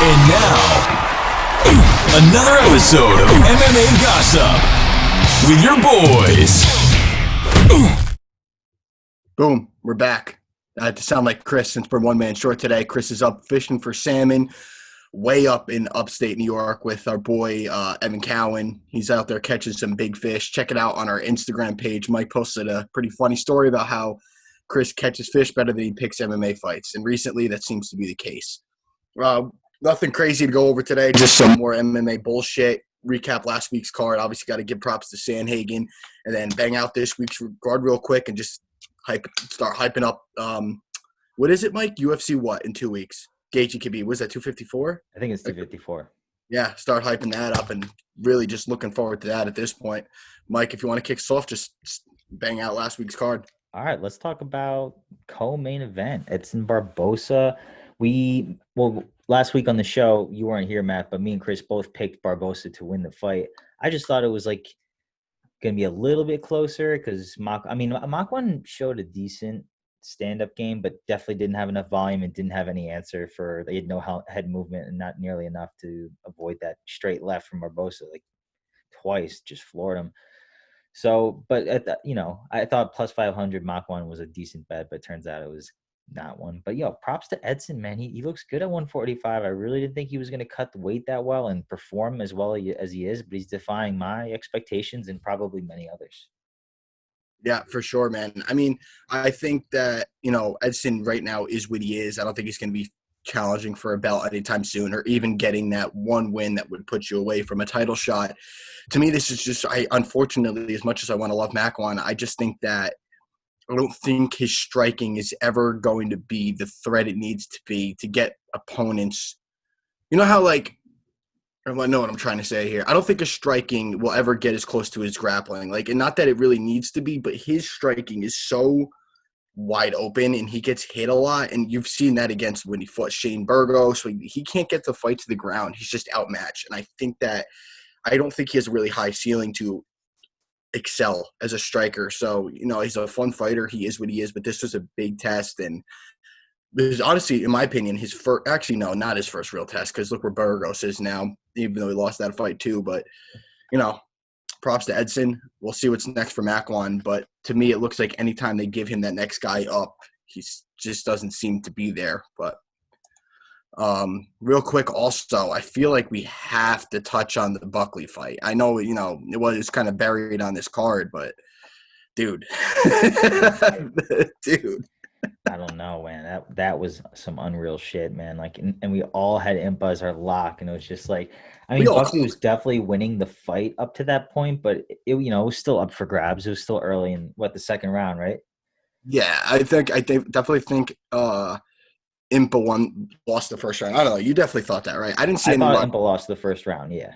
And now, another episode of MMA Gossip with your boys. Boom, we're back. I had to sound like Chris since we're one man short today. Chris is up fishing for salmon way up in upstate New York with our boy Evan Cowan. He's out there catching some big fish. Check it out on our Instagram page. Mike posted a pretty funny story about how Chris catches fish better than he picks MMA fights. And recently that seems to be the case. Nothing crazy to go over today, just some more MMA bullshit. Recap last week's card. Obviously got to give props to Sandhagen, and then bang out this week's card real quick and just start hyping up. What is it, Mike? UFC what in 2 weeks? Gaethje could be. Was that 254? I think it's 254. Yeah, start hyping that up and really just looking forward to that at this point. Mike, if you want to kick us off, just bang out last week's card. All right, let's talk about co-main event. Edson Barboza. Last week on the show, you weren't here, Matt, but me and Chris both picked Barboza to win the fight. I just thought it was like going to be a little bit closer because Makwan showed a decent stand-up game, but definitely didn't have enough volume and didn't have any answer they had no head movement and not nearly enough to avoid that straight left from Barboza, like twice, just floored him. So, but I thought plus 500 Makwan was a decent bet, but turns out it was not one. But props to Edson, man. He looks good at 145. I really didn't think he was going to cut the weight that well and perform as well as he is, but he's defying my expectations and probably many others. Yeah, for sure, man. I mean, I think that, Edson right now is what he is. I don't think he's going to be challenging for a belt anytime soon or even getting that one win that would put you away from a title shot. To me, this is just, unfortunately, as much as I want to love Makwan, I just think that I don't think his striking is ever going to be the threat it needs to be to get opponents. You know how, I know what I'm trying to say here. I don't think his striking will ever get as close to his grappling. And not that it really needs to be, but his striking is so wide open and he gets hit a lot. And you've seen that against when he fought Shane Burgos. So he can't get the fight to the ground. He's just outmatched. And I think that I don't think he has a really high ceiling to excel as a striker. So, he's a fun fighter. He is what he is, but this was a big test. And this is honestly, in my opinion, not his first real test, because look where Burgos is now, even though he lost that fight too. But, props to Edson. We'll see what's next for Makwan. But to me, it looks like anytime they give him that next guy up, he just doesn't seem to be there. But real quick, also, I feel like we have to touch on the Buckley fight. I know, it was kind of buried on this card, but dude, dude. I don't know, man. That was some unreal shit, man. And we all had Impa as our lock, and it was just Buckley was definitely winning the fight up to that point, but it was still up for grabs. It was still early in the second round, right? Yeah, I definitely think Impa lost the first round. I don't know. You definitely thought that, right? I didn't see I any. Thought Impa lost the first round. Yeah.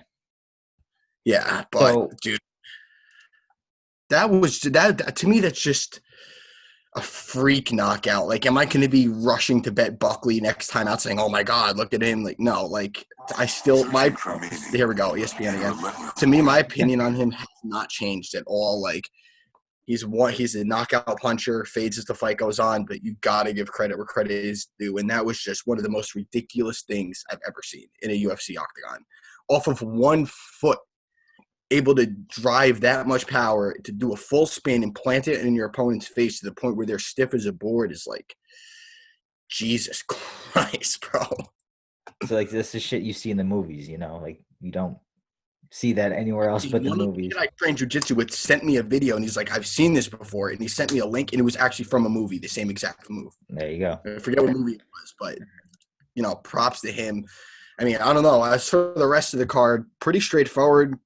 Yeah, but dude, that to me, that's just a freak knockout. Am I going to be rushing to bet Buckley next time out saying, oh my God, look at him? No, I still, here we go, ESPN again. To me, my opinion on him has not changed at all. He's a knockout puncher, fades as the fight goes on, but you got to give credit where credit is due. And that was just one of the most ridiculous things I've ever seen in a UFC octagon. Off of 1 foot, able to drive that much power to do a full spin and plant it in your opponent's face to the point where they're stiff as a board is Jesus Christ, bro. So this is shit you see in the movies, you don't see that anywhere else but the movies. I trained jiu-jitsu with sent me a video and he's like, I've seen this before, and he sent me a link and it was actually from a movie, the same exact move. There you go. I forget what movie it was, but props to him. I mean, I don't know. As for the rest of the card, pretty straightforward.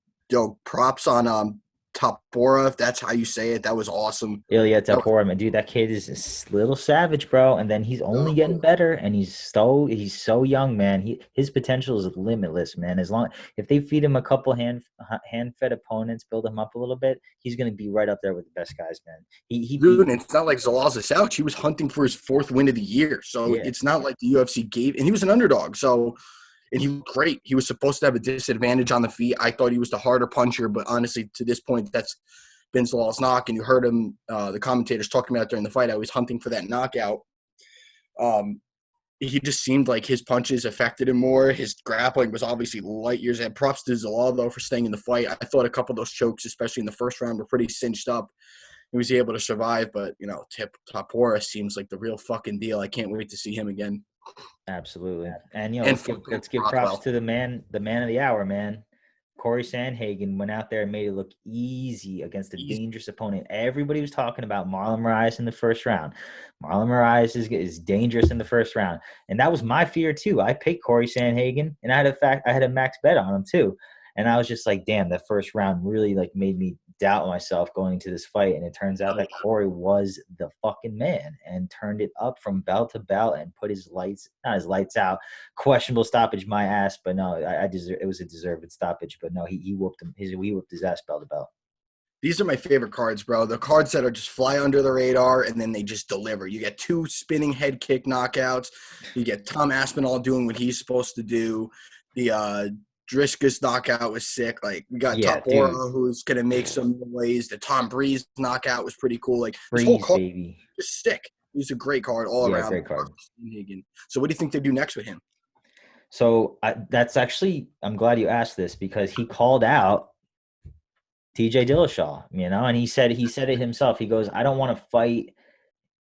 Props on Tapora, if that's how you say it. That was awesome. Ilya Tapora, man, dude, that kid is a little savage, bro. And then he's only getting better, and he's so young, man. His potential is limitless, man. If they feed him a couple hand-fed opponents, build him up a little bit, he's gonna be right up there with the best guys, man. Dude, it's not like Zalaz's Ouch. He was hunting for his 4th win of the year, so It's not like the UFC gave, and he was an underdog, so. And he was great. He was supposed to have a disadvantage on the feet. I thought he was the harder puncher, but honestly, to this point, that's been Zalal's knock. And you heard him, the commentators talking about during the fight. I was hunting for that knockout. he just seemed like his punches affected him more. His grappling was obviously light years ahead. Props to Zalal, though, for staying in the fight. I thought a couple of those chokes, especially in the first round, were pretty cinched up. He was able to survive, but, Tapora seems like the real fucking deal. I can't wait to see him again. Absolutely. And, let's give Rockwell. props to the man of the hour, man. Corey Sandhagen went out there and made it look easy against a dangerous opponent. Everybody was talking about Marlon Moraes in the first round. Marlon Moraes is dangerous in the first round. And that was my fear, too. I picked Corey Sandhagen, and I had a max bet on him, too. And I was just like, damn, that first round really made me doubt myself going into this fight. And it turns out that Corey was the fucking man and turned it up from belt to belt and put not his lights out. Questionable stoppage, my ass, but no, it was a deserved stoppage. But no, he whooped him. He whooped his ass belt to belt. These are my favorite cards, bro. The cards that are just fly under the radar and then they just deliver. You get 2 spinning head kick knockouts. You get Tom Aspinall doing what he's supposed to do. The Drishka's knockout was sick. Like, we got Tapora, who's going to make some noise. The Tom Breeze knockout was pretty cool. Like, this whole card baby. is sick. He's a great card all around. Great card. So what do you think they do next with him? So that's actually – I'm glad you asked this because he called out TJ Dillashaw, and he said it himself. He goes, I don't want to fight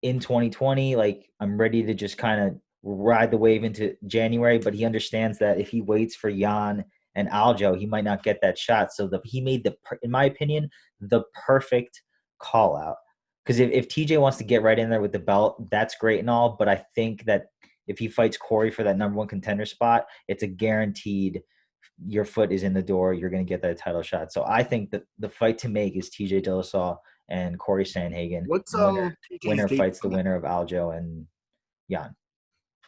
in 2020. Like, I'm ready to just kind of ride the wave into January, but he understands that if he waits for Jan and Aljo, he might not get that shot. So he made in my opinion, the perfect call out. Because if TJ wants to get right in there with the belt, that's great and all. But I think that if he fights Corey for that number 1 contender spot, it's a guaranteed your foot is in the door. You're going to get that title shot. So I think that the fight to make is TJ Dillashaw and Corey Sandhagen. What's winner fights the winner of Aljo and Jan.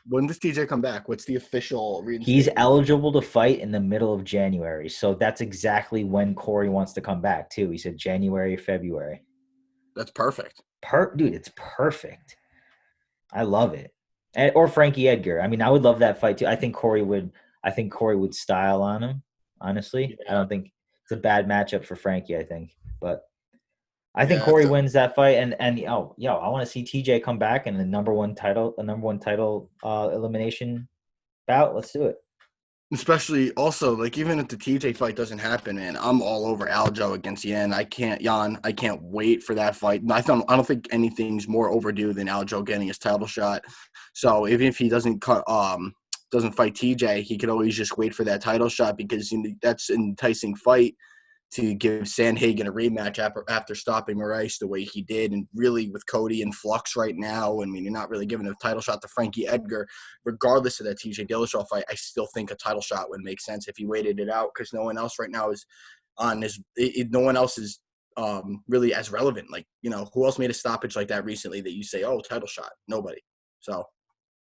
When does TJ come back? What's the official reading? He's eligible to fight in the middle of January. So that's exactly when Corey wants to come back, too. He said January, February. That's perfect. Dude, it's perfect. I love it. Or Frankie Edgar. I mean, I would love that fight, too. I think Corey would style on him, honestly. Yeah. I don't think it's a bad matchup for Frankie, I think. But I think Corey wins that fight, and I want to see TJ come back in a number one title elimination bout. Let's do it. Especially also, like, even if the TJ fight doesn't happen, man, I'm all over Aljo against Jan. I can't wait for that fight. I don't think anything's more overdue than Aljo getting his title shot. So even if he doesn't fight TJ, he could always just wait for that title shot because that's an enticing fight to give Sandhagen a rematch after stopping Moraes the way he did. And really with Cody in flux right now, I mean, you're not really giving a title shot to Frankie Edgar. Regardless of that TJ Dillashaw fight, I still think a title shot would make sense if he waited it out because no one else right now is on this. No one else is really as relevant. Like, who else made a stoppage like that recently that you say, oh, title shot? Nobody. So.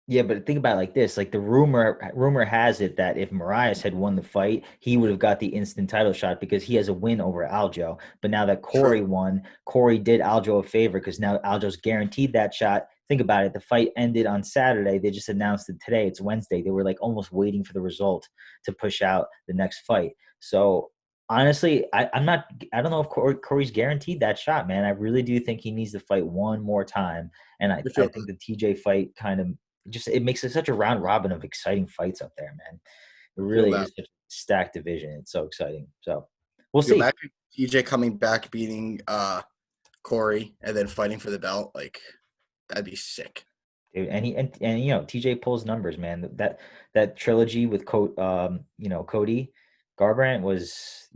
Yeah, but think about it like this. Like the rumor has it that if Moraes had won the fight, he would have got the instant title shot because he has a win over Aljo. But now that Corey won, Corey did Aljo a favor because now Aljo's guaranteed that shot. Think about it. The fight ended on Saturday. They just announced it today. It's Wednesday. They were like almost waiting for the result to push out the next fight. So honestly, I don't know if Corey's guaranteed that shot, man. I really do think he needs to fight one more time. And I think the TJ fight kind of, it makes it such a round robin of exciting fights up there, man. It really is a stacked division. It's so exciting. So we'll see. TJ coming back, beating Corey, and then fighting for the belt, like that'd be sick. Dude, and TJ pulls numbers, man. That trilogy with Cody Garbrandt was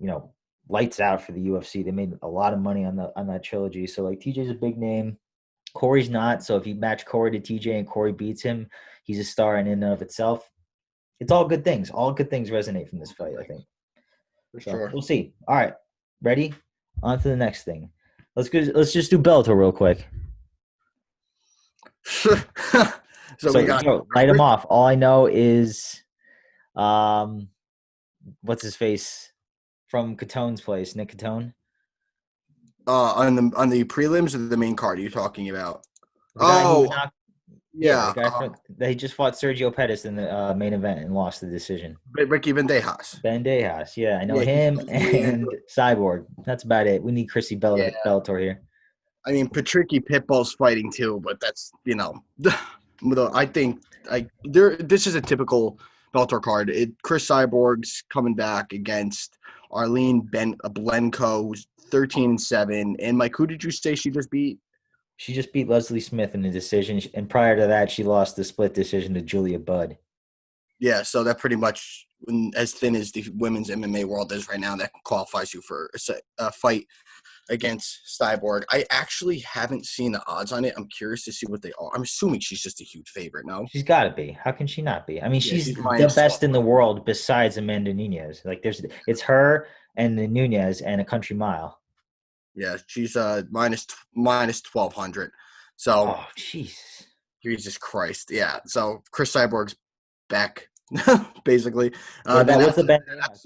lights out for the UFC. They made a lot of money on that trilogy. So like TJ's a big name. Corey's not. So if you match Corey to TJ and Corey beats him, he's a star in and of itself. It's all good things. All good things resonate from this fight, I think. For sure. We'll see. All right. Ready? On to the next thing. Let's just do Bellator real quick. so we got light him off. All I know is what's his face from Catone's place, Nick Catone. On the prelims or the main card are you talking about? They just fought Sergio Pettis in the main event and lost the decision. Ricky Bandejas. Yeah, I know him and Cyborg. That's about it. We need Chrissy Bellator here. I mean, Patricky Pitbull's fighting too, but that's I think This is a typical Bellator card. Chris Cyborg's coming back against Arlene Blenko, who's 13-7. And Mike, who did you say she just beat? She just beat Leslie Smith in a decision, and prior to that, she lost the split decision to Julia Budd. Yeah, so that pretty much, as thin as the women's MMA world is right now, that qualifies you for a fight against Cyborg. I actually haven't seen the odds on it. I'm curious to see what they are. I'm assuming she's just a huge favorite, no? She's got to be. How can she not be? I mean, she's the best in the world besides Amanda Nunes. Like, it's her and the Nunes and a country mile. Yeah, she's minus 1,200. So, oh, jeez. Jesus Christ. Yeah, so Chris Cyborg's back, basically. What's the bet?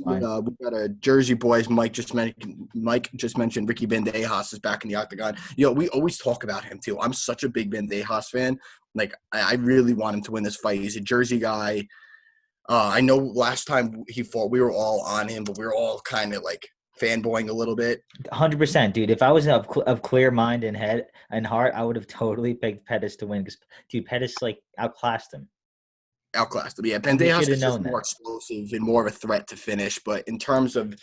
We got a Jersey boys. Mike just mentioned Ricky Bandejas is back in the octagon. We always talk about him too. I'm such a big Bandejas fan. Like, I really want him to win this fight. He's a Jersey guy. I know last time he fought, we were all on him, but we were all kind of like fanboying a little bit. 100%, dude. If I was of clear mind and head and heart, I would have totally picked Pettis to win because, dude, Pettis like outclassed him. Yeah. Bandejas is just more explosive and more of a threat to finish, but in terms of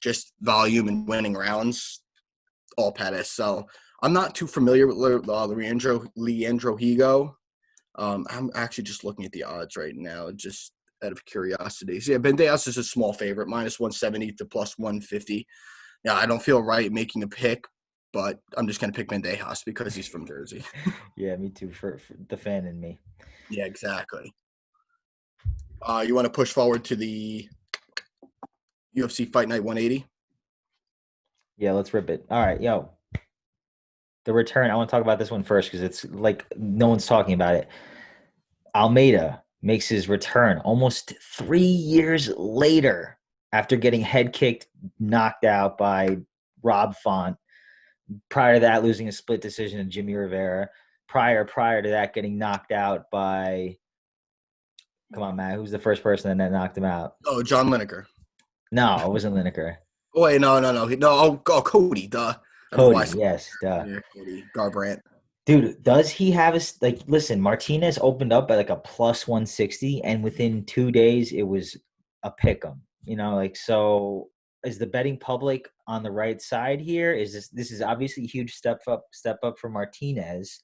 just volume and winning rounds, all Pettis. So I'm not too familiar with Leandro Higo. I'm actually just looking at the odds right now, just out of curiosity. So, yeah, Bandejas is a small favorite, minus 170 to plus 150. Yeah, I don't feel right making a pick, but I'm just going to pick Bandejas because he's from Jersey. Yeah, me too, for the fan in me. Yeah, exactly. You want to push forward to the UFC Fight Night 180? Yeah, let's rip it. All right, the return. I want to talk about this one first because it's like no one's talking about it. Almeida makes his return almost 3 years later after getting head kicked, knocked out by Rob Font. Prior to that, losing a split decision to Jimmy Rivera. Prior to that, getting knocked out by – come on, Matt. Who's the first person that knocked him out? Oh, John Lineker. No, it wasn't Lineker. Oh, wait, no. Oh, Cody, duh. Cody, yes, duh. Yeah, Cody Garbrandt. Dude, does he have listen, Martinez opened up at like a plus 160, and within 2 days it was a pick 'em. So is the betting public on the right side here? This is obviously a huge step up for Martinez.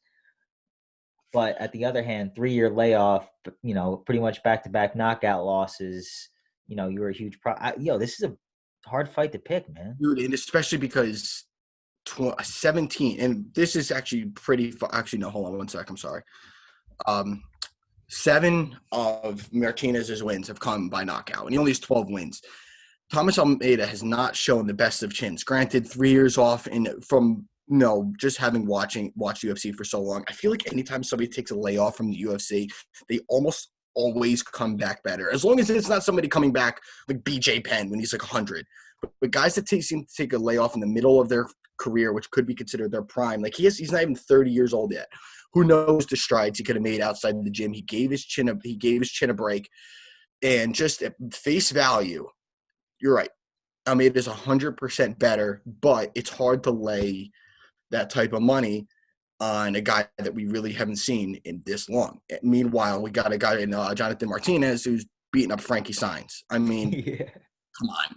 But at the other hand, 3-year layoff, pretty much back-to-back knockout losses, you were a huge this is a hard fight to pick, man. Dude, and especially because 17, and this is actually pretty – actually, no, hold on one sec. I'm sorry. 7 of Martinez's wins have come by knockout, and he only has 12 wins. Thomas Almeida has not shown the best of chins. Granted, 3 years off from just having watched UFC for so long. I feel like anytime somebody takes a layoff from the UFC, they almost always come back better. As long as it's not somebody coming back like BJ Penn when he's like 100. But guys that seem to take a layoff in the middle of their career, which could be considered their prime, like he's not even 30 years old yet. Who knows the strides he could have made outside the gym? He gave his chin a break, and just at face value, you're right. Almeida's 100% better, but it's hard to lay that type of money on a guy that we really haven't seen in this long. Meanwhile, we got a guy in Jonathan Martinez who's beating up Frankie Saenz. I mean, Come on.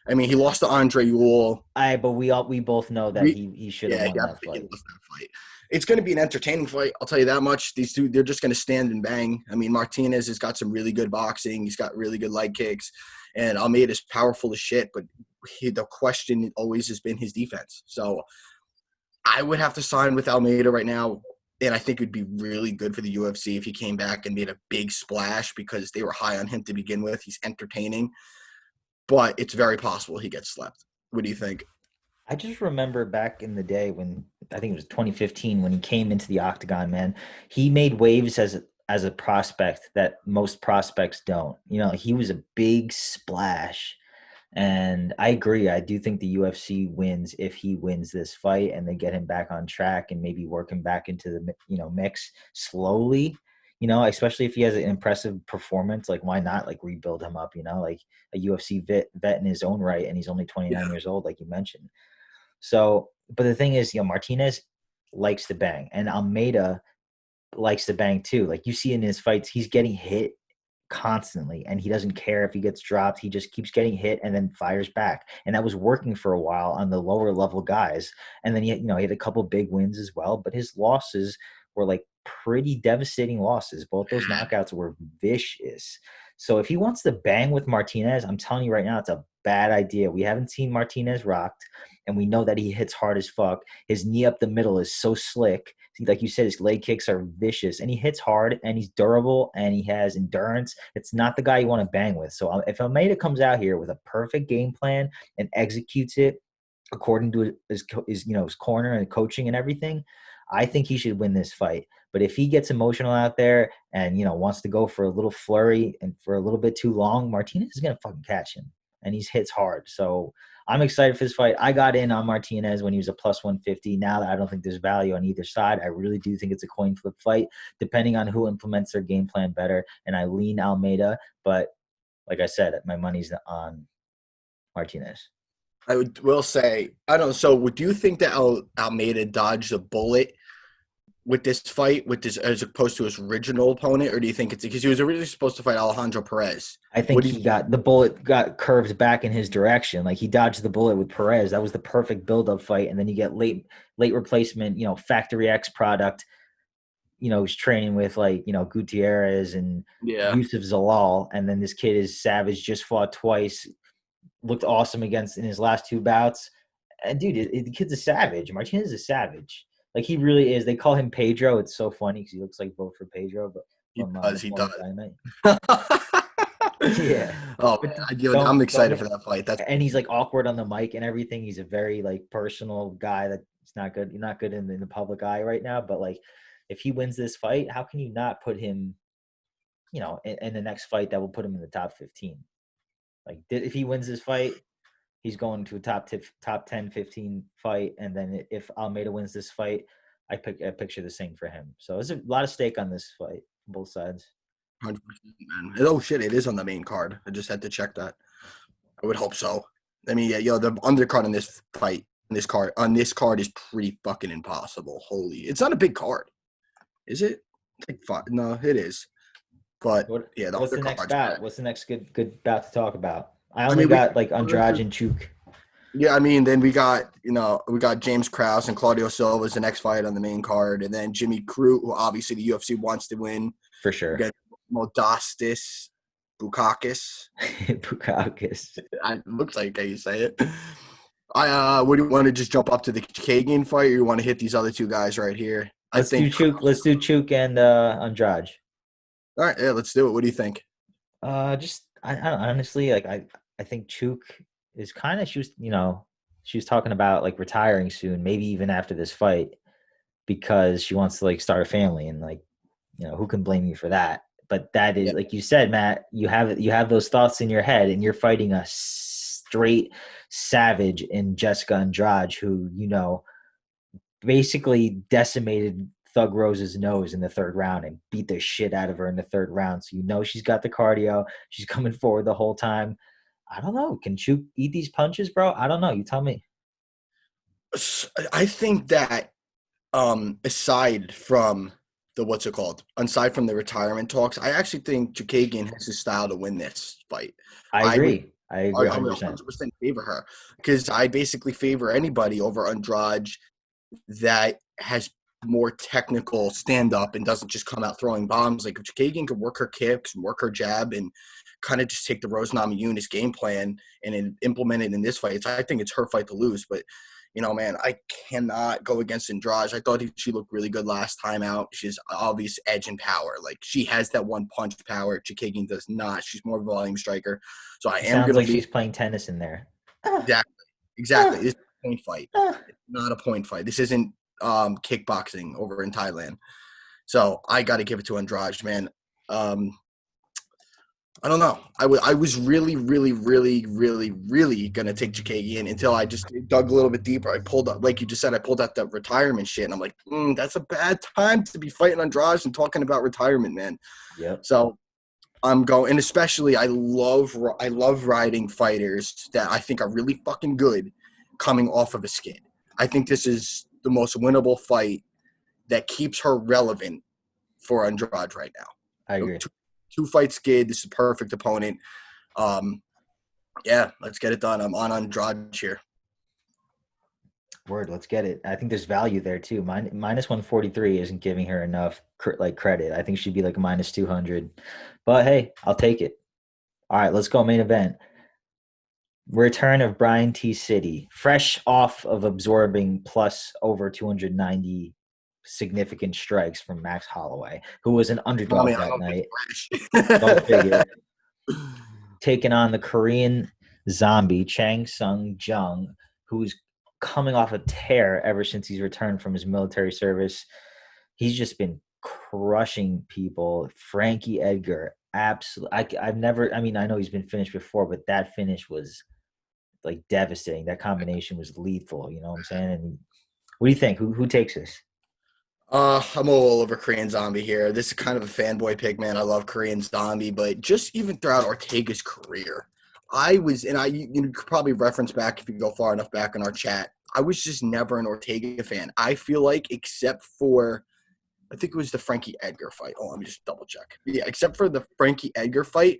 I mean, he lost to Andre Ewell. But we both know that he should have won that fight. It's going to be an entertaining fight. I'll tell you that much. These two, they're just going to stand and bang. I mean, Martinez has got some really good boxing. He's got really good leg kicks. And Almeida's powerful as shit. But the question always has been his defense. So I would have to sign with Almeida right now. And I think it would be really good for the UFC if he came back and made a big splash because they were high on him to begin with. He's entertaining. But it's very possible he gets slept. What do you think? I just remember back in the day when I think it was 2015 when he came into the octagon, man, he made waves as a prospect that most prospects don't. He was a big splash. And I agree. I do think the UFC wins if he wins this fight and they get him back on track and maybe work him back into the mix slowly. Especially if he has an impressive performance, like why not rebuild him up, like a UFC vet in his own right. And he's only 29 years old, like you mentioned. So, but the thing is, Martinez likes to bang, and Almeida likes to bang too. Like you see in his fights, he's getting hit constantly, and he doesn't care if he gets dropped. He just keeps getting hit and then fires back. And that was working for a while on the lower level guys. And then he had a couple big wins as well, but his losses were like pretty devastating losses. Both those knockouts were vicious. So if he wants to bang with Martinez, I'm telling you right now, it's a bad idea. We haven't seen Martinez rocked, and we know that he hits hard as fuck. His knee up the middle is so slick. Like you said, his leg kicks are vicious, and he hits hard, and he's durable, and he has endurance. It's not the guy you want to bang with. So if Almeida comes out here with a perfect game plan and executes it according to his corner and coaching and everything, I think he should win this fight. But if he gets emotional out there and, wants to go for a little flurry and for a little bit too long, Martinez is going to fucking catch him, and he hits hard. So I'm excited for this fight. I got in on Martinez when he was a plus 150. Now that I don't think there's value on either side, I really do think it's a coin flip fight, depending on who implements their game plan better. And I lean Almeida, but like I said, my money's on Martinez. I will say, I don't know. So would you think that Almeida dodged a bullet with this fight, as opposed to his original opponent, or do you think it's because he was originally supposed to fight Alejandro Perez? I think the bullet got curved back in his direction. Like he dodged the bullet with Perez. That was the perfect build-up fight, and then you get late replacement, Factory X product. He's training with Gutierrez and Yusuf Zalal, and then this kid is savage. Just fought twice, looked awesome in his last two bouts, and dude, the kid's a savage. Martinez is a savage. Like he really is. They call him Pedro. It's so funny because he looks like both for Pedro, but he does. Yeah. Oh man, I'm excited for that fight. And he's like awkward on the mic and everything. He's a very personal guy that's not good. You're not good in the public eye right now. But if he wins this fight, how can you not put him, in the next fight that will put him in the top 15? If he wins this fight, he's going to a top 10, 15 fight. And then if Almeida wins this fight, I picture the same for him. So there's a lot of stake on this fight, both sides. 100%, man. Oh, shit, it is on the main card. I just had to check that. I would hope so. I mean, the undercard on this fight, on this card is pretty fucking impossible. It's not a big card. Is it? No, it is. But, what's the next bout? What's the next good bout to talk about? I got Andrade and Chuk. Yeah, I mean, then we got James Krause and Claudio Silva as the next fight on the main card, and then Jimmy Crute, who obviously the UFC wants to win. For sure. Modestas Bukauskas. Bukauskas. It looks like how you say it. Would you want to just jump up to the Kagan fight, or you want to hit these other two guys right here? Let's do Chuk and Andrade. All right, yeah, let's do it. What do you think? I honestly, I think Chuk is kind of, she was talking about retiring soon, maybe even after this fight, because she wants to start a family, and who can blame you for that? But that is, like you said, Matt, you have those thoughts in your head, and you're fighting a straight savage in Jessica Andrade, who basically decimated Thug Rose's nose in the third round and beat the shit out of her in the third round. So she's got the cardio. She's coming forward the whole time. I don't know. Can Chuk eat these punches, bro? I don't know. You tell me. I think that aside from the retirement talks, I actually think Chookagian has the style to win this fight. I agree. I 100% favor her, because I basically favor anybody over Andrade that has more technical stand-up and doesn't just come out throwing bombs. If Chookagian could work her kicks and work her jab and kind of just take the Rose Namajunas game plan and implement it in this fight, I think it's her fight to lose. But, man, I cannot go against Andrade. I thought she looked really good last time out. She's obvious edge and power. She has that one punch power. Chookagian does not. She's more of a volume striker. So I am going to she's playing tennis in there. Exactly. This is a point fight. It's not a point fight. This isn't kickboxing over in Thailand. So I got to give it to Andrade, man. I don't know. I was really, really, really, really, really going to take Chookagian until I just dug a little bit deeper. I pulled up, like you just said, I pulled out the retirement shit, and I'm like, that's a bad time to be fighting Andrade and talking about retirement, man. Yeah. So I'm going, and especially I love riding fighters that I think are really fucking good coming off of a skid. I think this is the most winnable fight that keeps her relevant for Andrade right now. I agree. Two fights good. This is a perfect opponent. Yeah, let's get it done. I'm on Andrade here. Word, let's get it. I think there's value there too. Minus 143 isn't giving her enough credit. I think she'd be like a minus 200. But hey, I'll take it. All right, let's go main event. Return of Brian T. City, fresh off of absorbing plus over 290 significant strikes from Max Holloway, who was an underdog that night. Go figure. Taking on the Korean zombie, Chang Sung Jung, who's coming off a tear ever since he's returned from his military service. He's just been crushing people. Frankie Edgar, absolutely. I know he's been finished before, but that finish was like devastating. That combination was lethal. You know what I'm saying? And what do you think? Who takes this? I'm all over Korean Zombie here. This is kind of a fanboy pick, man. I love Korean Zombie, but just even throughout Ortega's career, you could probably reference back if you go far enough back in our chat. I was just never an Ortega fan. I feel like, except for, I think it was the Frankie Edgar fight. Oh, let me just double check. Yeah, except for the Frankie Edgar fight,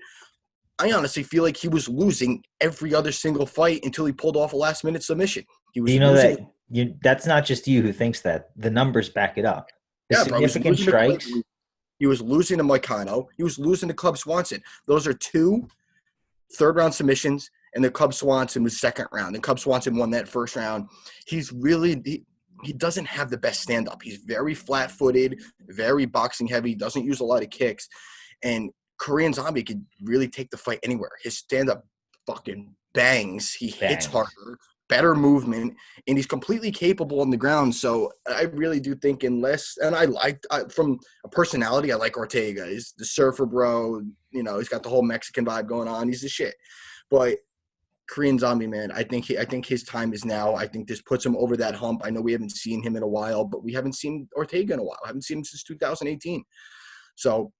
I honestly feel like he was losing every other single fight until he pulled off a last-minute submission. He was that's not just you who thinks that. The numbers back it up. Significant strikes. He was losing to Moicano. He was losing to Cub Swanson. Those are 2 third-round submissions, and the Cub Swanson was second round. And Cub Swanson won that first round. He's really he doesn't have the best stand-up. He's very flat-footed, very boxing-heavy, doesn't use a lot of kicks. And Korean Zombie could really take the fight anywhere. His stand-up fucking bangs. He hits harder, better movement, and he's completely capable on the ground. So I really do think from a personality, I like Ortega. He's the surfer bro. You know, he's got the whole Mexican vibe going on. He's the shit. But Korean Zombie, man, I think his time is now. I think this puts him over that hump. I know we haven't seen him in a while, but we haven't seen Ortega in a while. I haven't seen him since 2018. So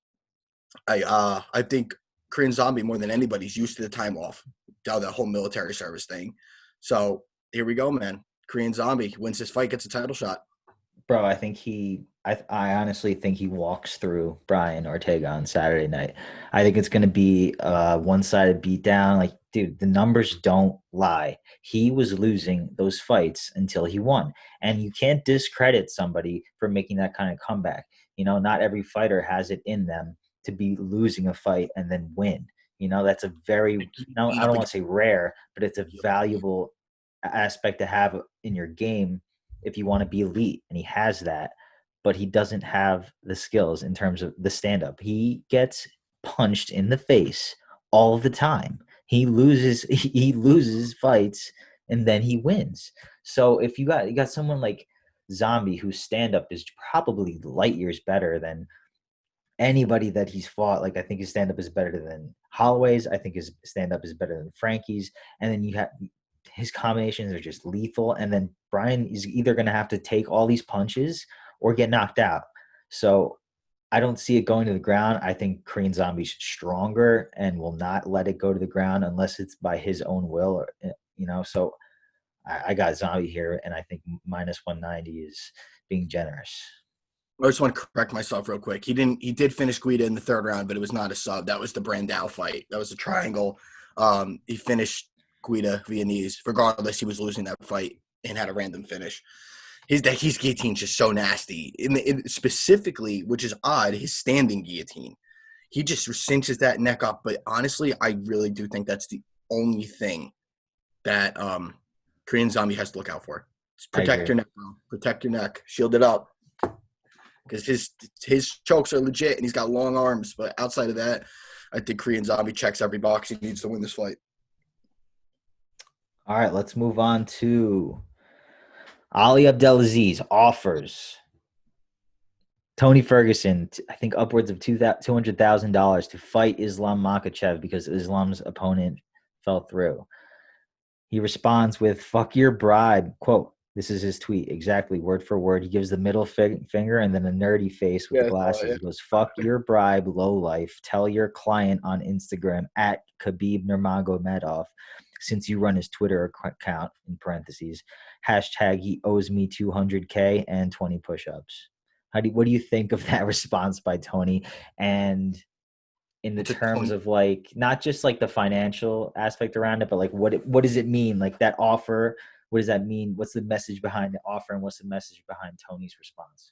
I think Korean Zombie, more than anybody's used to the time off, that whole military service thing. So here we go, man. Korean Zombie wins this fight, gets a title shot. Bro, I think I honestly think he walks through Brian Ortega on Saturday night. I think it's going to be a one-sided beatdown. Like, dude, the numbers don't lie. He was losing those fights until he won. And you can't discredit somebody for making that kind of comeback. You know, not every fighter has it in them to be losing a fight and then win. You know, that's a very, I don't want to say rare, but it's a valuable aspect to have in your game if you want to be elite. And he has that, but he doesn't have the skills in terms of the stand-up. He gets punched in the face all the time. He loses fights and then he wins. So if you got someone like Zombie whose stand-up is probably light years better than anybody that he's fought. Like, I think his stand-up is better than Holloway's. I think his stand-up is better than Frankie's. And then you have his combinations are just lethal. And then Brian is either going to have to take all these punches or get knocked out. So I don't see it going to the ground. I think Korean Zombie's stronger and will not let it go to the ground unless it's by his own will. Or, you know, so I got Zombie here, and I think minus 190 is being generous. I just want to correct myself real quick. He did finish Guida in the third round, but it was not a sub. That was the Brandao fight. That was a triangle. He finished Guida via knees. Regardless, he was losing that fight and had a random finish. His guillotine is just so nasty. Specifically, which is odd, his standing guillotine. He just cinches that neck up. But honestly, I really do think that's the only thing that Korean Zombie has to look out for. Just protect your neck, bro. Protect your neck. Shield it up. Because his chokes are legit and he's got long arms. But outside of that, I think Korean Zombie checks every box he needs to win this fight. All right, let's move on to Ali Abdelaziz offers Tony Ferguson, I think upwards of $200,000 to fight Islam Makhachev because Islam's opponent fell through. He responds with, "Fuck your bribe." Quote, this is his tweet, exactly, word for word. He gives the middle finger and then a nerdy face with the glasses. He goes, "Fuck your bribe, lowlife. Tell your client on Instagram at Khabib Nurmagomedov, since you run his Twitter account, in parentheses, hashtag he owes me 200K and 20 push-ups." What do you think of that response by Tony? And in the terms of like not just like the financial aspect around it, but like what does it mean? Like that offer, what does that mean? What's the message behind the offer, and what's the message behind Tony's response?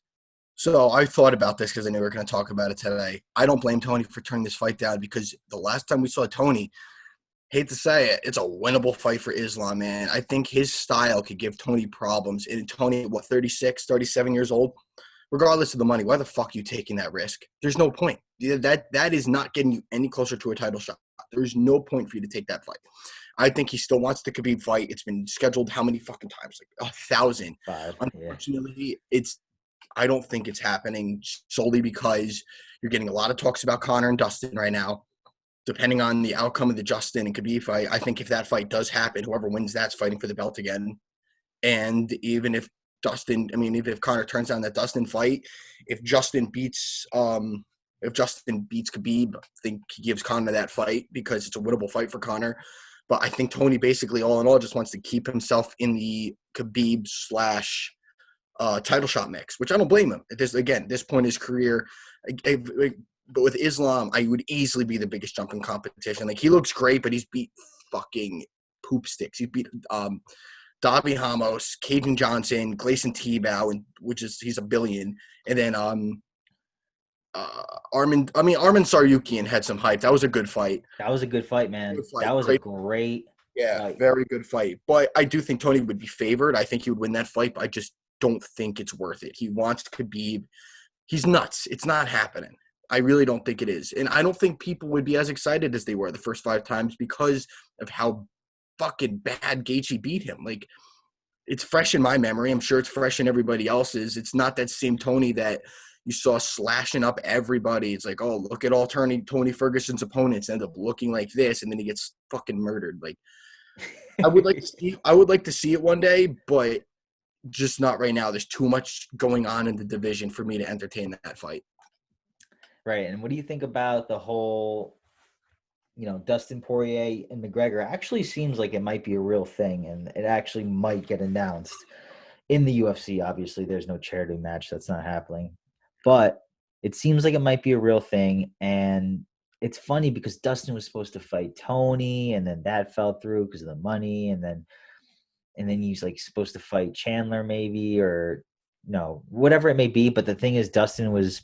So I thought about this because I knew we were going to talk about it today. I don't blame Tony for turning this fight down because the last time we saw Tony, hate to say it, it's a winnable fight for Islam, man. I think his style could give Tony problems. And Tony, 36, 37 years old? Regardless of the money, why the fuck are you taking that risk? There's no point. That is not getting you any closer to a title shot. There's no point for you to take that fight. I think he still wants the Khabib fight. It's been scheduled how many fucking times? Like 1,000. 5. Unfortunately, I don't think it's happening solely because you're getting a lot of talks about Conor and Dustin right now. Depending on the outcome of the Justin and Khabib fight, I think if that fight does happen, whoever wins that's fighting for the belt again. And even if even if Conor turns down that Dustin fight, if Justin beats Khabib, I think he gives Conor that fight because it's a winnable fight for Conor. But I think Tony basically, all in all, just wants to keep himself in the Khabib / title shot mix, which I don't blame him. At this point in his career, but with Islam, I would easily be the biggest jump in competition. Like, he looks great, but he's beat fucking poop sticks. He's beat Dobby Hamos, Caden Johnson, Gleison Tebow, and he's $1 billion. And then Armin Saryukian had some hype. That was a good fight. That was a good fight, man. That was a great fight. Very good fight. But I do think Tony would be favored. I think he would win that fight, but I just don't think it's worth it. He wants Khabib. He's nuts. It's not happening. I really don't think it is. And I don't think people would be as excited as they were the first 5 times because of how fucking bad Gaethje beat him. Like, it's fresh in my memory. I'm sure it's fresh in everybody else's. It's not that same Tony that you saw slashing up everybody. It's like, oh, look at all Tony Ferguson's opponents end up looking like this, and then he gets fucking murdered. Like, I would like to see it one day, but just not right now. There's too much going on in the division for me to entertain that fight. Right. And what do you think about the whole, Dustin Poirier and McGregor? Actually seems like it might be a real thing, and it actually might get announced in the UFC. Obviously, there's no charity match. That's not happening. But it seems like it might be a real thing. And it's funny because Dustin was supposed to fight Tony, and then that fell through because of the money. And then he's like supposed to fight Chandler maybe, or no, whatever it may be. But the thing is, Dustin was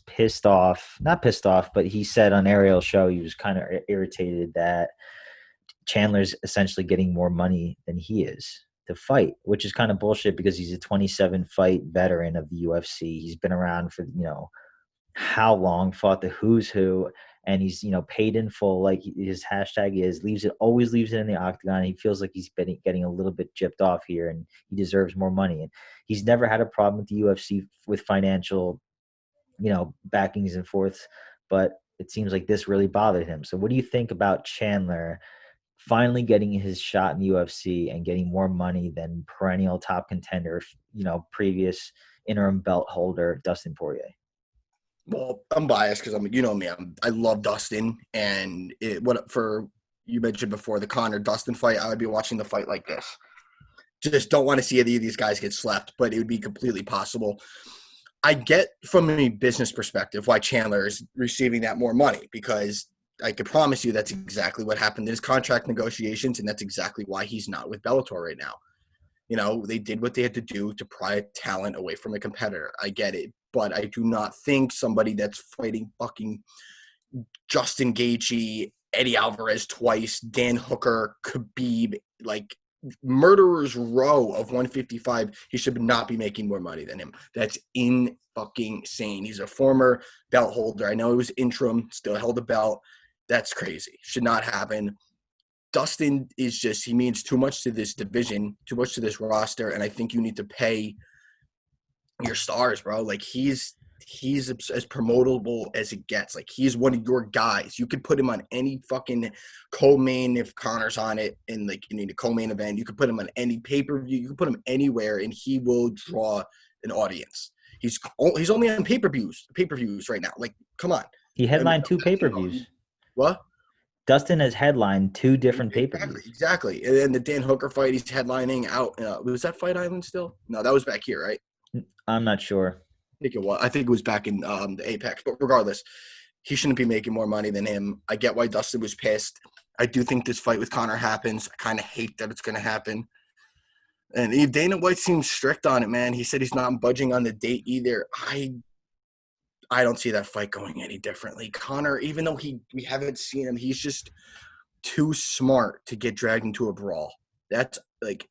not pissed off, but he said on Ariel's show, he was kind of irritated that Chandler's essentially getting more money than he is to fight, which is kind of bullshit because he's a 27-fight veteran of the UFC. He's been around for, how long, fought the who's who, and he's, paid in full, like his hashtag is, always leaves it in the octagon. He feels like he's been getting a little bit gypped off here, and he deserves more money. And he's never had a problem with the UFC with financial, backings and forths, but it seems like this really bothered him. So what do you think about Chandler finally getting his shot in the UFC and getting more money than perennial top contender, previous interim belt holder Dustin Poirier? Well, I'm biased because I love Dustin, and you mentioned before the Conor Dustin fight, I would be watching the fight like this. Just don't want to see any of these guys get slept, but it would be completely possible. I get from a business perspective why Chandler is receiving that more money, because I could promise you that's exactly what happened in his contract negotiations, and that's exactly why he's not with Bellator right now. They did what they had to do to pry talent away from a competitor. I get it. But I do not think somebody that's fighting fucking Justin Gaethje, Eddie Alvarez twice, Dan Hooker, Khabib, like murderer's row of 155, he should not be making more money than him. That's insane. He's a former belt holder. I know he was interim, still held a belt. That's crazy. Should not happen. Dustin he means too much to this division, too much to this roster, and I think you need to pay your stars, bro. Like, he's as promotable as it gets. Like, he's one of your guys. You could put him on any fucking co-main if Conor's on it, and like you need a co-main event. You could put him on any pay-per-view. You could put him anywhere, and he will draw an audience. He's only on pay-per-views right now. Like, come on. He headlined 2 pay-per-views. What? Dustin has headlined 2 different pay-per-views. Exactly. And then the Dan Hooker fight, he's headlining out. Was that Fight Island still? No, that was back here, right? I'm not sure. I think it was back in the Apex. But regardless, he shouldn't be making more money than him. I get why Dustin was pissed. I do think this fight with Conor happens. I kind of hate that it's going to happen. And Dana White seems strict on it, man. He said he's not budging on the date either. I don't see that fight going any differently. Conor, even though we haven't seen him, he's just too smart to get dragged into a brawl. That's like,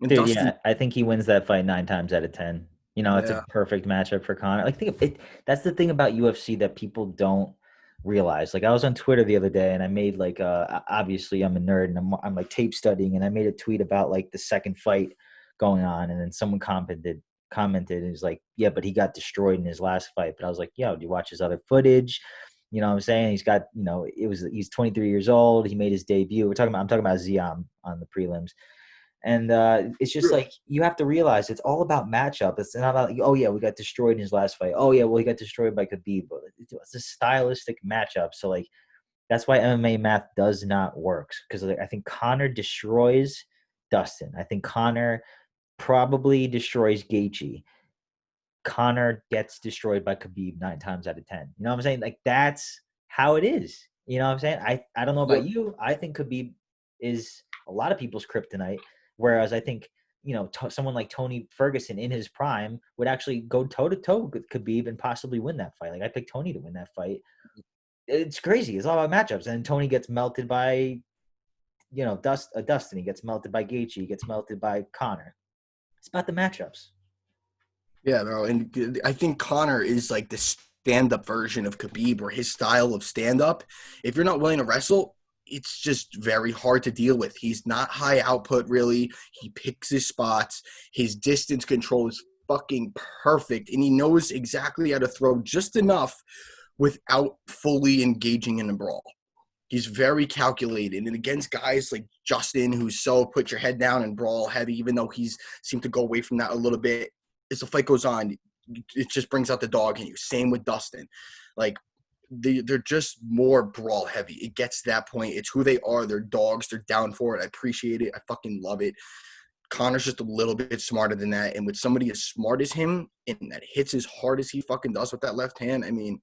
dude. Dustin, yeah, I think he wins that fight 9 times out of 10. It's a perfect matchup for Conor. Like, think of it. That's the thing about UFC that people don't realize. Like, I was on Twitter the other day and I made like obviously I'm a nerd and I'm like tape studying, and I made a tweet about like the second fight going on, and then someone commented and was like, yeah, but he got destroyed in his last fight. But I was like, yo, do you watch his other footage? You know what I'm saying? He's got, he's 23 years old. He made his debut. I'm talking about Ziam on the prelims. And it's just like, you have to realize it's all about matchup. It's not about, oh, yeah, we got destroyed in his last fight. Oh, yeah, well, he got destroyed by Khabib. But it's a stylistic matchup. So, like, that's why MMA math does not work. Because I think Conor destroys Dustin. I think Conor probably destroys Gaethje. Conor gets destroyed by Khabib 9 times out of 10. You know what I'm saying? Like, that's how it is. You know what I'm saying? I don't know about you. I think Khabib is a lot of people's kryptonite. Whereas I think, someone like Tony Ferguson in his prime would actually go toe-to-toe with Khabib and possibly win that fight. Like, I picked Tony to win that fight. It's crazy. It's all about matchups. And Tony gets melted by, Dustin. He gets melted by Gaethje. He gets melted by Conor. It's about the matchups. Yeah, bro. And I think Conor is like the stand-up version of Khabib, or his style of stand-up. If you're not willing to wrestle, it's just very hard to deal with. He's not high output, really. He picks his spots. His distance control is fucking perfect, and he knows exactly how to throw just enough without fully engaging in a brawl. He's very calculated. And against guys like Justin, who's so put your head down and brawl heavy, even though he's seemed to go away from that a little bit, as the fight goes on, it just brings out the dog in you. Same with Dustin. Like, they're just more brawl heavy. It gets to that point. It's who they are. They're dogs. They're down for it. I appreciate it. I fucking love it. Conor's just a little bit smarter than that. And with somebody as smart as him and that hits as hard as he fucking does with that left hand, I mean,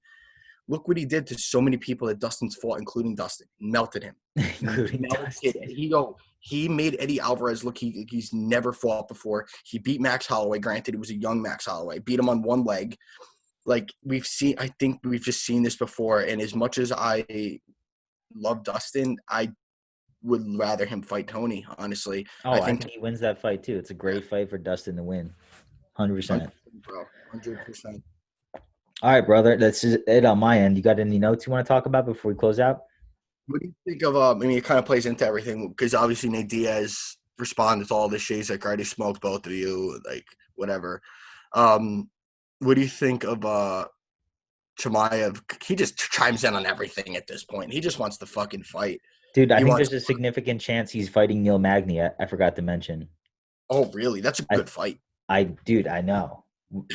look what he did to so many people that Dustin's fought, including Dustin. Melted him. He made Eddie Alvarez look he's never fought before. He beat Max Holloway. Granted, it was a young Max Holloway. Beat him on one leg. Like, I think we've just seen this before. And as much as I love Dustin, I would rather him fight Tony, honestly. Oh, I think he wins that fight too. It's a great fight for Dustin to win. 100%. Bro, 100%. All right, brother. That's it on my end. You got any notes you want to talk about before we close out? What do you think of, I mean, it kind of plays into everything, because obviously Nate Diaz responded to all this shit. He's like, I already smoked both of you, like, whatever. What do you think of Chimaev? He just chimes in on everything at this point. He just wants to fucking fight. Dude, I think there's a significant chance he's fighting Neil Magny. I forgot to mention. Oh, really? That's a good fight. I know.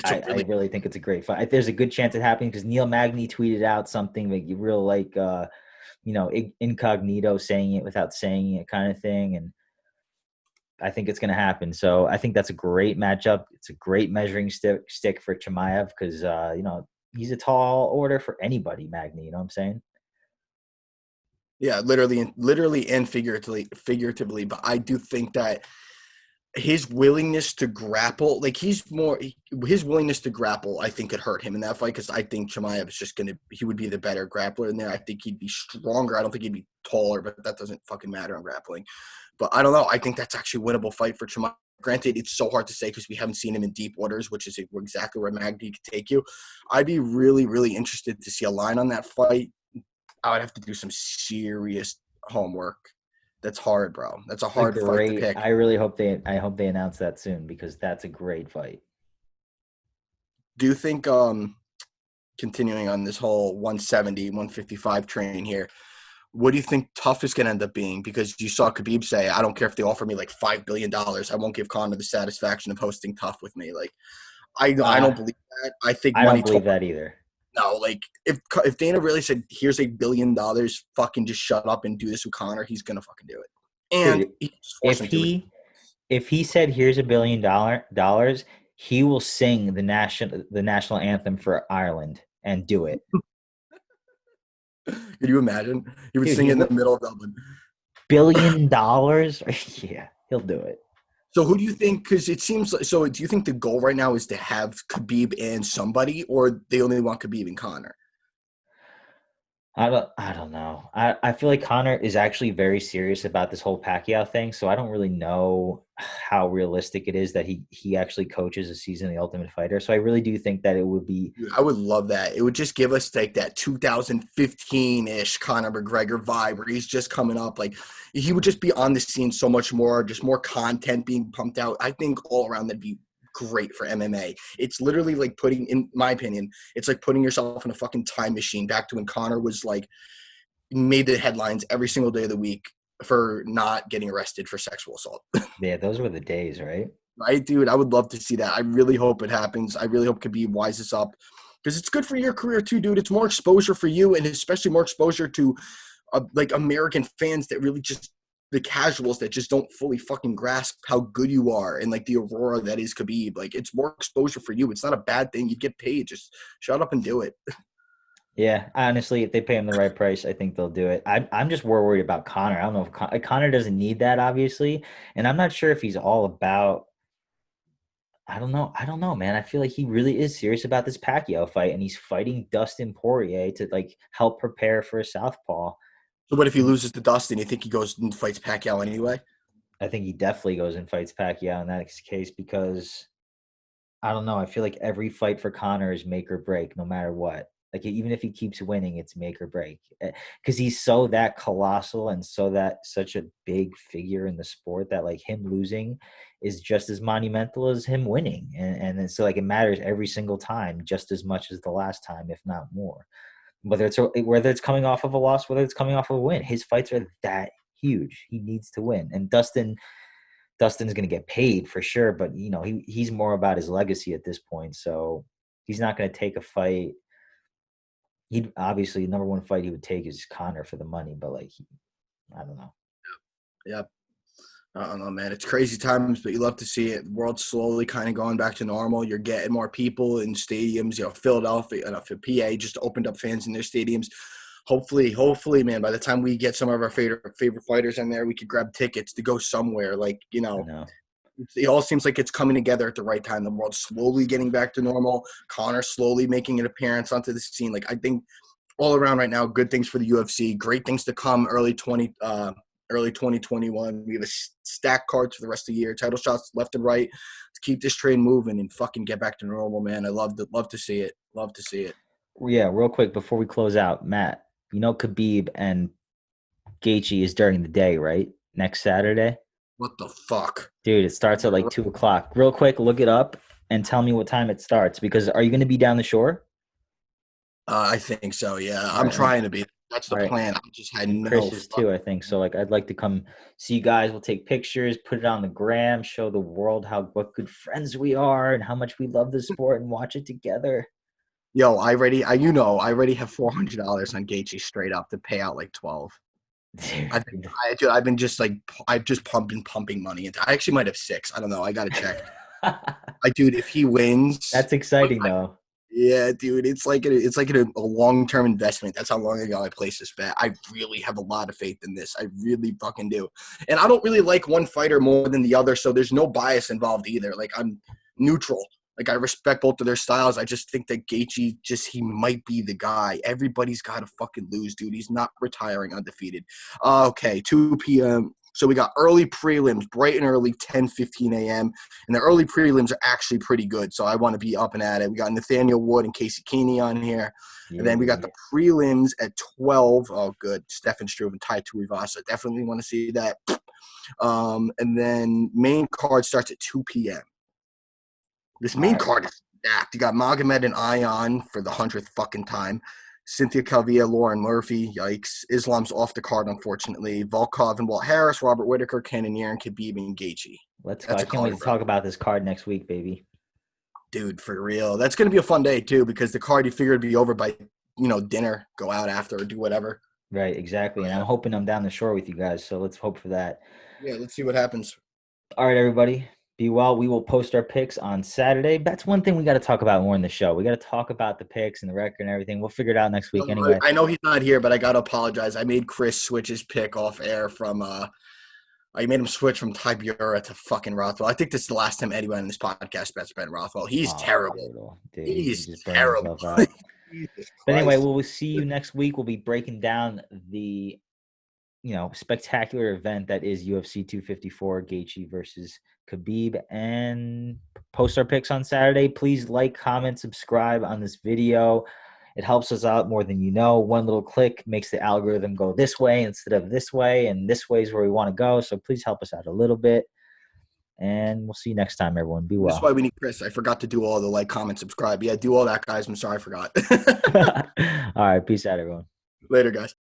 I really think it's a great fight. There's a good chance it happening because Neil Magny tweeted out something like, you real like, incognito, saying it without saying it kind of thing. And I think it's going to happen. So I think that's a great matchup. It's a great measuring stick for Chimaev because, he's a tall order for anybody, Magny. You know what I'm saying? Yeah, literally and figuratively. But I do think that his willingness to grapple, like his willingness to grapple, I think could hurt him in that fight because I think Chimaev is he would be the better grappler in there. I think he'd be stronger. I don't think he'd be taller, but that doesn't fucking matter on grappling. But I don't know. I think that's actually a winnable fight for Chimaev. Granted, it's so hard to say because we haven't seen him in deep waters, which is exactly where Magny could take you. I'd be really, really interested to see a line on that fight. I would have to do some serious homework. That's hard, bro. That's a hard fight to pick. I really hope they announce that soon because that's a great fight. Do you think, continuing on this whole 170, 155 train here, what do you think Tough is going to end up being? Because you saw Khabib say, I don't care if they offer me like $5 billion. I won't give Conor the satisfaction of hosting Tough with me. Like, I don't believe that. I think I don't believe that either. No, like if Dana really said, here's $1 billion, fucking just shut up and do this with Conor, he's going to fucking do it. And dude, if he said, here's $1 billion, he will sing the national anthem for Ireland and do it. Could you imagine? He would Dude, sing he in the would. middle of Dublin. $1 billion? Yeah, he'll do it. So who do you think? Because it seems like. So do you think the goal right now is to have Khabib and somebody, or they only want Khabib and Conor? I don't know. I feel like Conor is actually very serious about this whole Pacquiao thing, so I don't really know how realistic it is that he actually coaches a season of The Ultimate Fighter. So I really do think that it would be. Dude, I would love that. It would just give us like that 2015-ish Conor McGregor vibe where he's just coming up. Like he would just be on the scene so much more, just more content being pumped out. I think all around that'd be great for MMA. It's literally like putting, in my opinion, it's like putting yourself in a fucking time machine back to when Conor was like made the headlines every single day of the week for not getting arrested for sexual assault. Yeah, those were the days, right? Right, dude? I would love to see that. I really hope it happens. I really hope Khabib wises up because it's good for your career too, dude. It's more exposure for you and especially more exposure to like American fans that really just the casuals that just don't fully fucking grasp how good you are and like the aurora that is Khabib. Like it's more exposure for you. It's not a bad thing. You get paid. Just shut up and do it. Yeah, honestly, if they pay him the right price, I think they'll do it. I'm just more worried about Conor. I don't know if Conor doesn't need that, obviously, and I'm not sure if he's all about. I don't know. I don't know, man. I feel like he really is serious about this Pacquiao fight, and he's fighting Dustin Poirier to like help prepare for a southpaw. So what if he loses to Dustin? You think he goes and fights Pacquiao anyway? I think he definitely goes and fights Pacquiao in that case because I don't know. I feel like every fight for Conor is make or break, no matter what. Like even if he keeps winning, it's make or break because he's so that colossal and such a big figure in the sport that like him losing is just as monumental as him winning, and so like it matters every single time just as much as the last time, if not more. Whether it's coming off of a loss, whether it's coming off of a win, his fights are that huge. He needs to win, and Dustin's going to get paid for sure, but he's more about his legacy at this point. So he's not going to take a fight. He'd obviously the number one fight he would take is Conor for the money, but like, I don't know. Yep. I don't know, man. It's crazy times, but you love to see it. The world's slowly kind of going back to normal. You're getting more people in stadiums. Philadelphia, PA just opened up fans in their stadiums. Hopefully, man, by the time we get some of our favorite fighters in there, we could grab tickets to go somewhere. Like, it all seems like it's coming together at the right time. The world's slowly getting back to normal. Conor slowly making an appearance onto the scene. Like, I think all around right now, good things for the UFC. Great things to come early 2021. We have a stacked cards for the rest of the year. Title shots left and right. Let's keep this train moving and fucking get back to normal, man. I love to see it. Love to see it. Yeah, real quick before we close out, Matt, Khabib and Gaethje is during the day, right? Next Saturday? What the fuck? Dude, it starts at like 2:00. Real quick, look it up and tell me what time it starts because are you going to be down the shore? I think so, yeah. I'm trying to be. That's the plan. I just had no. Chris is too, I think. So, like, I'd like to come see you guys. We'll take pictures, put it on the gram, show the world what good friends we are and how much we love the sport and watch it together. Yo, I already have $400 on Gaethje straight up to pay out like 12. I've been just like I've just pumping money into. I actually might have 6. I don't know. I gotta check. Dude, if he wins, that's exciting though. Yeah, dude, it's like a long-term investment. That's how long ago I placed this bet. I really have a lot of faith in this. I really fucking do. And I don't really like one fighter more than the other, so there's no bias involved either. Like I'm neutral. Like I respect both of their styles. I just think that Gaethje he might be the guy. Everybody's got to fucking lose, dude. He's not retiring undefeated. Okay, 2 p.m. So we got early prelims, bright and early, 10:15 a.m. And the early prelims are actually pretty good, so I want to be up and at it. We got Nathaniel Wood and Casey Keeney on here. Yeah. And then we got the prelims at 12. Oh, good. Stefan Struve and Tai Tuivasa. Definitely want to see that. And then main card starts at 2 p.m. This main card is stacked. You got Magomed and Ion for the 100th fucking time. Cynthia Calvillo, Lauren Murphy, yikes. Islam's off the card, unfortunately. Volkov and Walt Harris, Robert Whitaker, Cannonier, and Khabib and Gaethje. Let's go. I can't wait to talk about this card next week, baby. Dude, for real. That's going to be a fun day, too, because the card you figure would be over by, dinner, go out after or do whatever. Right, exactly. And I'm hoping I'm down the shore with you guys, so let's hope for that. Yeah, let's see what happens. All right, everybody. Be well. We will post our picks on Saturday. That's one thing we got to talk about more in the show. We got to talk about the picks and the record and everything. We'll figure it out next week anyway. I know he's not here, but I got to apologize. I made Chris switch his pick off air from I made him switch from Tibura to fucking Rothwell. I think this is the last time anyone in this podcast bets Ben Rothwell. He's terrible. Dude, he's just terrible. But anyway, we'll see you next week. We'll be breaking down the spectacular event that is UFC 254, Gaethje versus Khabib, and post our picks on Saturday. Please like, comment, subscribe on this video. It helps us out more than you know. One little click makes the algorithm go this way instead of this way, and this way is where we want to go. So please help us out a little bit, and we'll see you next time, everyone. Be well. That's why we need Chris. I forgot to do all the like, comment, subscribe. Yeah, do all that, guys. I'm sorry I forgot. All right, peace out, everyone. Later, guys.